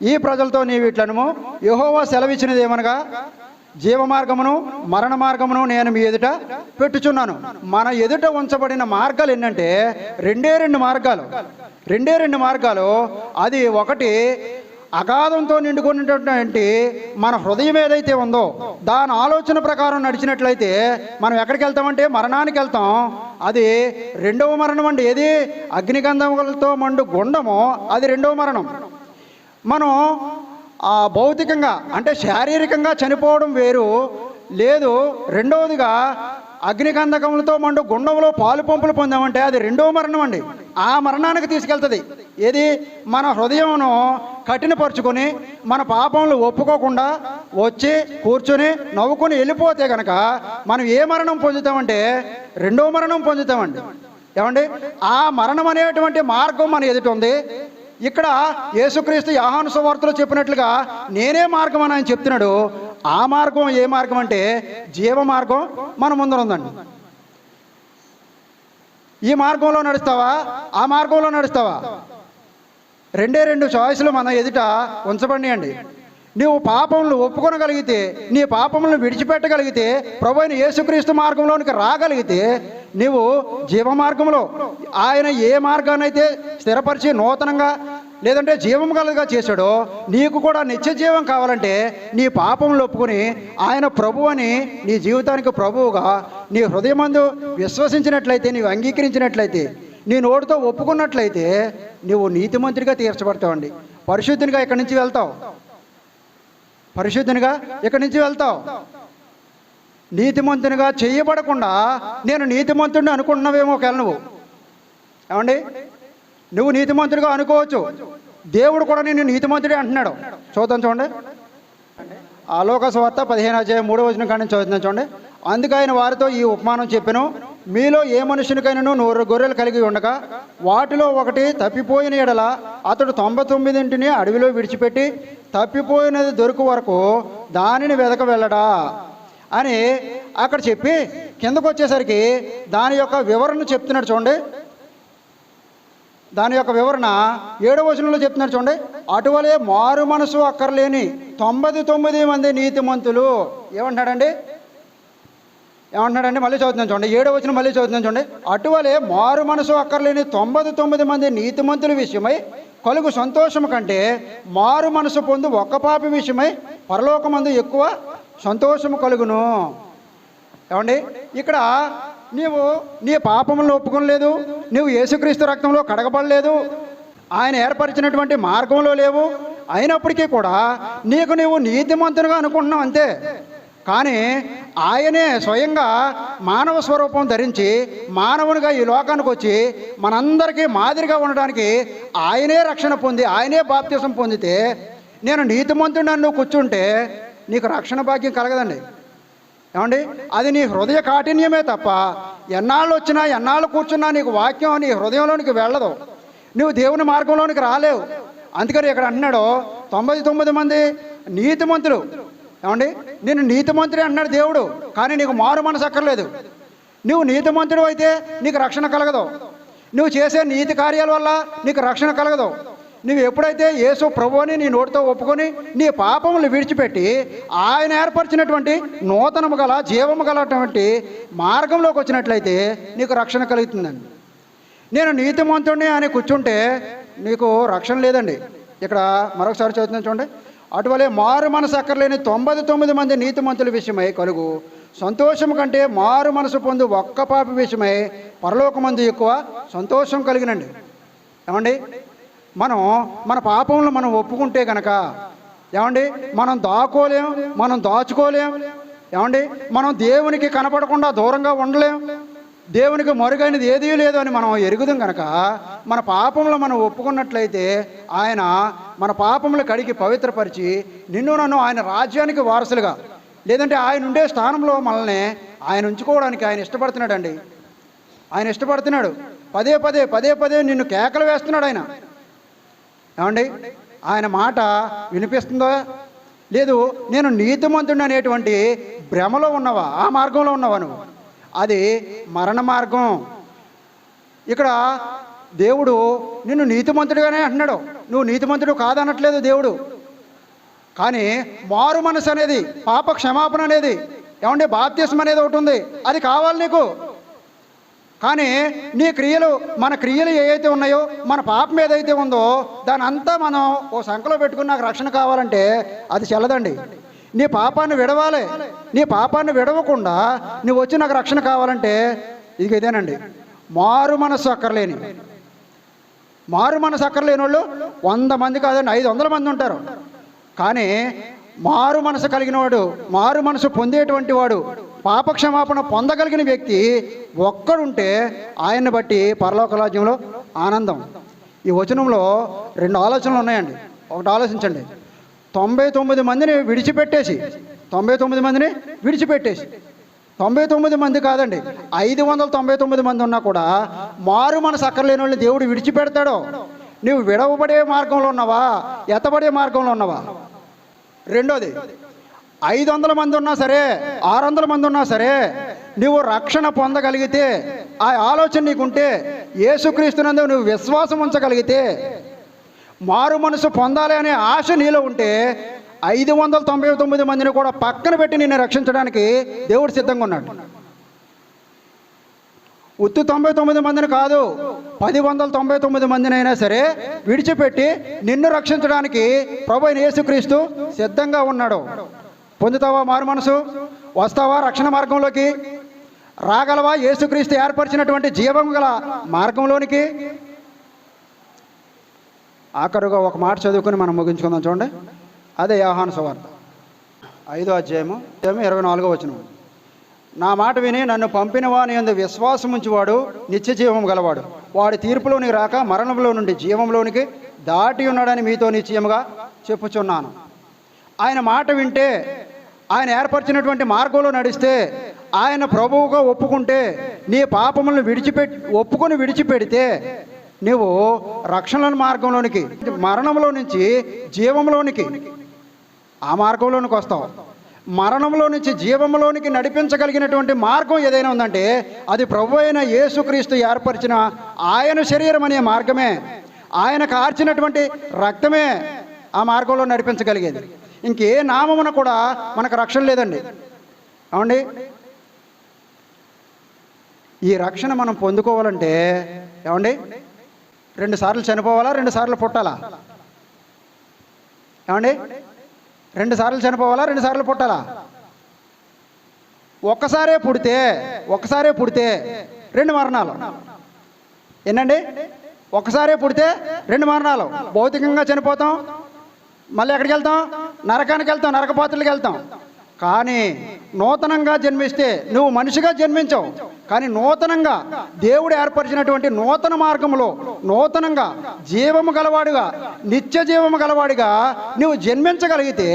ఈ ప్రజలతో నీవు ఇట్లనుము, యెహోవా సెలవిచ్చినది ఏమనగా, జీవ మార్గమును మరణ మార్గమును నేను మీ ఎదుట పెట్టుచున్నాను. మన ఎదుట ఉంచబడిన మార్గాలు ఏంటంటే 2 మార్గాలు. అది ఒకటి, అగాధంతో నిండుకున్నటువంటి మన హృదయం ఏదైతే ఉందో దాని ఆలోచన ప్రకారం నడిచినట్లయితే మనం ఎక్కడికి వెళ్తామంటే మరణానికి వెళ్తాం. అది 2వ మరణం అండి. ఏది? అగ్నిగంధములతో మండు గుండము, అది 2వ మరణం. మనం భౌతికంగా అంటే శారీరకంగా చనిపోవడం వేరు లేదు. రెండవదిగా అగ్నిగంధకములతో మండు గుండంలో పాలు పంపులు పొందామంటే అది 2వ మరణం అండి. ఆ మరణానికి తీసుకెళ్తుంది. ఏది? మన హృదయమును కఠినపరుచుకొని మన పాపములు ఒప్పుకోకుండా వచ్చి కూర్చొని నవ్వుకొని వెళ్ళిపోతే కనుక మనం ఏ మరణం పొందుతామంటే 2వ మరణం పొందుతామండి. ఏమండి, ఆ మరణం అనేటువంటి మార్గం మన ఎదుట ఉంది. ఇక్కడ యేసుక్రీస్తు యోహాను సువార్తలో చెప్పినట్లుగా నేనే మార్గం అని ఆయన చెప్తున్నాడు. ఆ మార్గం ఏ మార్గం అంటే జీవ మార్గం మన ముందర ఉందండి. ఈ మార్గంలో నడుస్తావా, ఆ మార్గంలో నడుస్తావా? 2 చాయిస్లు మన ఎదుట ఉంచబడి అండి. నీవు పాపములను ఒప్పుకొనగలిగితే, నీ పాపములను విడిచిపెట్టగలిగితే, ప్రభు అయిన యేసుక్రీస్తు మార్గంలోనికి రాగలిగితే నీవు జీవ మార్గంలో ఆయన ఏ మార్గాన్నైతే స్థిరపరిచి నూతనంగా లేదంటే జీవం కలగా చేశాడో నీకు కూడా నిత్య జీవం కావాలంటే నీ పాపములు ఒప్పుకొని ఆయన ప్రభు అని నీ జీవితానికి ప్రభువుగా నీ హృదయమందు విశ్వసించినట్లయితే, నీవు అంగీకరించినట్లయితే, నీ నోటితో ఒప్పుకున్నట్లయితే నీవు నీతిమంతుడిగా తీర్చబడతావండి. పరిశుద్ధునిగా ఇక్కడి నుంచి వెళ్తావు. నీతిమంతునిగా చేయబడకుండా నేను నీతిమంతుడిని అనుకుంటున్నావేమో ఒకవేళ నువ్వు. ఏమండి, నువ్వు నీతిమంతుడిగా అనుకోవచ్చు, దేవుడు కూడా నేను నీతిమంతుడే అంటున్నాడు. చూడండి. ఆలోక సువార్త 15:3 కాడి నుంచి చదువుతున్నాను చూడండి. అందుకు ఆయన వారితో ఈ ఉపమానం చెప్పెను, మీలో ఏ మనుషునికైనా 100 గొర్రెలు కలిగి ఉండగా వాటిలో ఒకటి తప్పిపోయిన ఎడల అతడు 99 అడవిలో విడిచిపెట్టి తప్పిపోయినది దొరికి వరకు దానిని వెదక వెళ్ళడా అని అక్కడ చెప్పి కిందకు వచ్చేసరికి దాని యొక్క వివరణ చెప్తున్నాడు చూడండి. దాని యొక్క వివరణ 7వ వచనంలో చెప్తున్నారు చూడండి. అటువలే మారు మనసు అక్కర్లేని 99 మంది నీతిమంతులు. ఏమంటున్నాడండి? మళ్ళీ చదువుతున్నాను చూడండి. 7వ వచనం మళ్ళీ చదువుతున్నాను చూడండి. అటువలే మారు మనసు అక్కర్లేని 99 మంది నీతిమంతుల విషయమై కలుగు సంతోషము కంటే మారు మనసు పొందు ఒక్క పాపి విషయమై పరలోకమందు ఎక్కువ సంతోషము కలుగును. ఏమండి, ఇక్కడ నీవు నీ పాపములను ఒప్పుకోలేదు, నువ్వు యేసుక్రీస్తు రక్తంలో కడగబడలేదు, ఆయన ఏర్పరిచినటువంటి మార్గంలో లేవు. అయినప్పటికీ కూడా నీవు నీతిమంతునిగా అనుకుంటున్నావు అంతే. కానీ ఆయనే స్వయంగా మానవ స్వరూపం ధరించి మానవునిగా ఈ లోకానికి వచ్చి మనందరికీ మాదిరిగా ఉండడానికి ఆయనే రక్షణ పొంది ఆయనే బాప్తిసం పొందితే నేను నీతిమంతుడు నువ్వు కూర్చుంటే నీకు రక్షణ భాగ్యం కలగదండి. ఏమండి, అది నీ హృదయ కాఠిన్యమే తప్ప ఎన్నాళ్ళు వచ్చినా ఎన్నాళ్ళు కూర్చున్నా నీకు వాక్యం నీ హృదయంలోనికి వెళ్ళదు, నువ్వు దేవుని మార్గంలోనికి రాలేవు. అందుకని ఇక్కడ అంటున్నాడు 99 మంది నీతిమంతులు. ఏమండి, నేను నీతిమంతుడే అన్నాడు దేవుడు, కానీ నీకు మారు మనసు అక్కర్లేదు. నువ్వు నీతిమంతుడు అయితే నీకు రక్షణ కలగదు, నువ్వు చేసే నీతి కార్యాల వల్ల నీకు రక్షణ కలగదు. నువ్వు ఎప్పుడైతే యేసు ప్రభువుని నీ నోటితో ఒప్పుకొని నీ పాపములు విడిచిపెట్టి ఆయన ఏర్పరిచినటువంటి నూతనము గల జీవము గలటువంటి మార్గంలోకి వచ్చినట్లయితే నీకు రక్షణ కలుగుతుందండి. నేను నీతిమంతుడిని అని కూర్చుంటే నీకు రక్షణ లేదండి. ఇక్కడ మరొకసారి చదువుతున్నాను చూడండి. అటువలే మారు మనసు అక్కర్లేని 99 మంది నీతిమంతుల విషయమై కలుగు సంతోషం కంటే మారు మనసు పొందు ఒక్క పాపి విషయమై పరలోకమందు ఎక్కువ సంతోషం కలిగినండి. ఏమండి, మనం మన పాపంలో మనం ఒప్పుకుంటే కనుక ఏమండి మనం దాక్కోలేం, మనం దాచుకోలేం. ఏమండి, మనం దేవునికి కనపడకుండా దూరంగా ఉండలేం, దేవునికి మరుగైనది ఏదీ లేదు అని మనం ఎరుగుదాం కనుక మన పాపంలో మనం ఒప్పుకున్నట్లయితే ఆయన మన పాపములు కడిగి పవిత్రపరిచి నిన్ను నన్ను ఆయన రాజ్యానికి వారసులుగా, లేదంటే ఆయన ఉండే స్థానంలో మనల్ని ఆయన ఉంచుకోవడానికి ఆయన ఇష్టపడుతున్నాడండి. ఆయన ఇష్టపడుతున్నాడు. పదే పదే నిన్ను కేకలు వేస్తున్నాడు ఆయన. ఏమండి, ఆయన మాట వినిపిస్తుందో లేదు. నేను నీతిమంతుడు అనేటువంటి భ్రమలో ఉన్నవా, ఆ మార్గంలో ఉన్నవా నువ్వు? అది మరణ మార్గం. ఇక్కడ దేవుడు నిన్ను నీతిమంతుడిగానే అంటున్నాడు, నువ్వు నీతిమంతుడు కాదనట్లేదు దేవుడు. కానీ మారు మనసు అనేది, పాప క్షమాపణ అనేది, ఏమంటే బాప్తిస్మం అనేది ఒకటి ఉంది, అది కావాలి నీకు. కానీ నీ క్రియలు, మన క్రియలు ఏవైతే ఉన్నాయో, మన పాపం ఏదైతే ఉందో దాని అంతా మనం ఓ సంకలో పెట్టుకుని నాకు రక్షణ కావాలంటే అది చెల్లదండి. నీ పాపాన్ని విడవాలి. నీ పాపాన్ని విడవకుండా నువ్వు వచ్చి నాకు రక్షణ కావాలంటే ఇది ఇదేనండి. మారు మనస్సు అక్కర్లేని వాళ్ళు 100 మంది కాదండి, 500 మంది ఉంటారు. కానీ మారు మనసు కలిగిన వాడు, మారు మనసు పొందేటువంటి వాడు, పాపక్షమాపణ పొందగలిగిన వ్యక్తి ఒక్కడుంటే ఆయన్ని బట్టి పరలోక రాజ్యంలో ఆనందం. ఈ వచనంలో 2 ఆలోచనలు ఉన్నాయండి. ఒకటి ఆలోచించండి. 99 మందిని విడిచిపెట్టేసి 99 మంది కాదండి, 599 మంది ఉన్నా కూడా మారు మనసు అక్కర్లేని వాళ్ళని దేవుడు విడిచిపెడతాడో. నువ్వు విడవబడే మార్గంలో ఉన్నావా, ఎత్తబడే మార్గంలో ఉన్నావా? రెండోది, 500 మంది ఉన్నా సరే, 600 మంది ఉన్నా సరే, నువ్వు రక్షణ పొందగలిగితే, ఆ ఆలోచన నీకుంటే, యేసుక్రీస్తునందు నువ్వు విశ్వాసం ఉంచగలిగితే, మారు మనసు పొందాలి అనే ఆశ నీలో ఉంటే 599 మందిని కూడా పక్కన పెట్టి నిన్ను రక్షించడానికి దేవుడు సిద్ధంగా ఉన్నాడు. ఉత్తు 99 మందిని కాదు, 1099 మందిని అయినా సరే విడిచిపెట్టి నిన్ను రక్షించడానికి ప్రభువైన యేసుక్రీస్తు సిద్ధంగా ఉన్నాడు. పొందుతావా మారు మనసు? వస్తావా రక్షణ మార్గంలోకి? రాగలవా యేసుక్రీస్తు ఏర్పరిచినటువంటి జీవం గల మార్గంలోనికి? ఆఖరుగా ఒక మాట చదువుకుని మనం ముగించుకుందాం. చూడండి, అదే యోహాను సువార్త 5వ అధ్యాయము 24వ వచనం. నా మాట విని నన్ను పంపిన వాని యందు విశ్వాసం ఉంచువాడు నిత్య జీవం గలవాడు, వాడి తీర్పులోనికి రాక మరణంలో నుండి జీవంలోనికి దాటి ఉన్నాడని మీతో నిశ్చయముగా చెప్పుచున్నాను. ఆయన మాట వింటే, ఆయన ఏర్పరిచినటువంటి మార్గంలో నడిస్తే, ఆయన ప్రభువుగా ఒప్పుకుంటే, నీ పాపములను ఒప్పుకొని విడిచిపెడితే నీవు రక్షణ మార్గంలోనికి, మరణంలో నుంచి జీవంలోనికి, ఆ మార్గంలోనికి వస్తావు. మరణంలో నుంచి జీవంలోనికి నడిపించగలిగినటువంటి మార్గం ఏదైనా ఉందంటే అది ప్రభువైన అయిన యేసుక్రీస్తు ఏర్పరిచిన ఆయన శరీరం అనే మార్గమే, ఆయన కార్చినటువంటి రక్తమే ఆ మార్గంలో నడిపించగలిగేది. ఇంకే నామమున కూడా మనకు రక్షణ లేదండి. అవునండి, ఈ రక్షణ మనం పొందుకోవాలంటే ఏమండి 2 సార్లు చనిపోవాలా, 2 సార్లు పుట్టాలా? ఏమండి, 2 సార్లు చనిపోవాలా, 2 సార్లు పుట్టాలా? ఒక్కసారే పుడితే 2 మరణాలు. ఏంటండి? ఒక్కసారే పుడితే 2 మరణాలు. భౌతికంగా చనిపోతాం, మళ్ళీ ఎక్కడికి వెళ్తాం? నరకానికి వెళ్తాం, నరకపాత్రలకు వెళ్తాం. కానీ నూతనంగా జన్మిస్తే నువ్వు మనిషిగా జన్మించవు, కానీ నూతనంగా దేవుడు ఏర్పరిచినటువంటి నూతన మార్గంలో నూతనంగా జీవము గలవాడిగా, నిత్య జీవము గలవాడిగా నువ్వు జన్మించగలిగితే,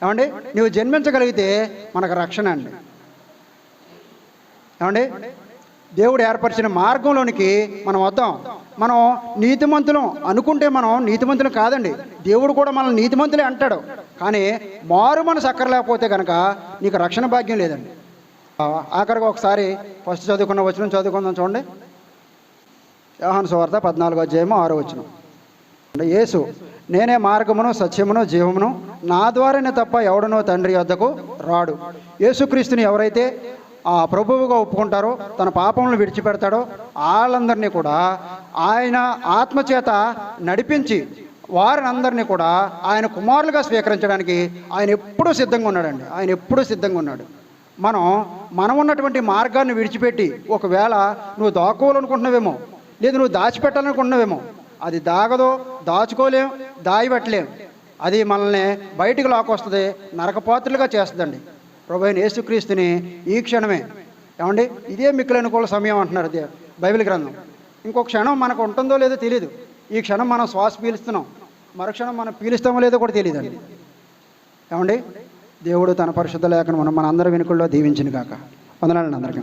ఏమండి, నువ్వు జన్మించగలిగితే మనకు రక్షణ అండి. ఏమండి? దేవుడు ఏర్పరిచిన మార్గంలోనికి మనం వద్దాం. మనం నీతిమంతులం అనుకుంటే మనం నీతిమంతులం కాదండి. దేవుడు కూడా మనల్ని నీతిమంతులే అంటాడు. కానీ మారు మనసు అక్కర్లేకపోతే కనుక నీకు రక్షణ భాగ్యం లేదండి. ఆఖరిగా ఒకసారి ఫస్ట్ చదువుకున్న వచనం చదువుకుందాం. చూడండి, యోహాను సువార్త 14:6. యేసు, నేనే మార్గమును సత్యమును జీవమును, నా ద్వారానే తప్ప ఎవడనో తండ్రి వద్దకు రాడు. యేసుక్రీస్తుని ఎవరైతే ఆ ప్రభువుగా ఒప్పుకుంటారో, తన పాపములను విడిచిపెడతాడో వాళ్ళందరినీ కూడా ఆయన ఆత్మచేత నడిపించి వారిని అందరినీ కూడా ఆయన కుమారులుగా స్వీకరించడానికి ఆయన ఎప్పుడూ సిద్ధంగా ఉన్నాడండి. ఆయన ఎప్పుడూ సిద్ధంగా ఉన్నాడు. మనం ఉన్నటువంటి మార్గాన్ని విడిచిపెట్టి ఒకవేళ నువ్వు దాక్కోవాలనుకుంటున్నావేమో, లేదు నువ్వు దాచిపెట్టాలనుకుంటున్నావేమో, అది దాగదో, దాచుకోలేం, దాచిపెట్టలేం. అది మనల్ని బయటికి లాక్కొస్తుంది, నరకపాత్రులుగా చేస్తుందండి. ప్రభువైన యేసుక్రీస్తుని ఈ క్షణమే, ఏమండి, ఇదే మిక్కిలి అనుకూల సమయం అంటున్నారు బైబిల్ గ్రంథం. ఇంకొక క్షణం మనకు ఉంటుందో లేదో తెలియదు. ఈ క్షణం మనం శ్వాస పీలుస్తున్నాం, మరుక్షణం మనం పీలుస్తామో లేదో కూడా తెలియదండి. ఏమండి? దేవుడు తన పరిశుద్ధ లేఖను మన అందరి వెనుకల్లో దీవించిన కాక. వందనాలండి అందరికీ.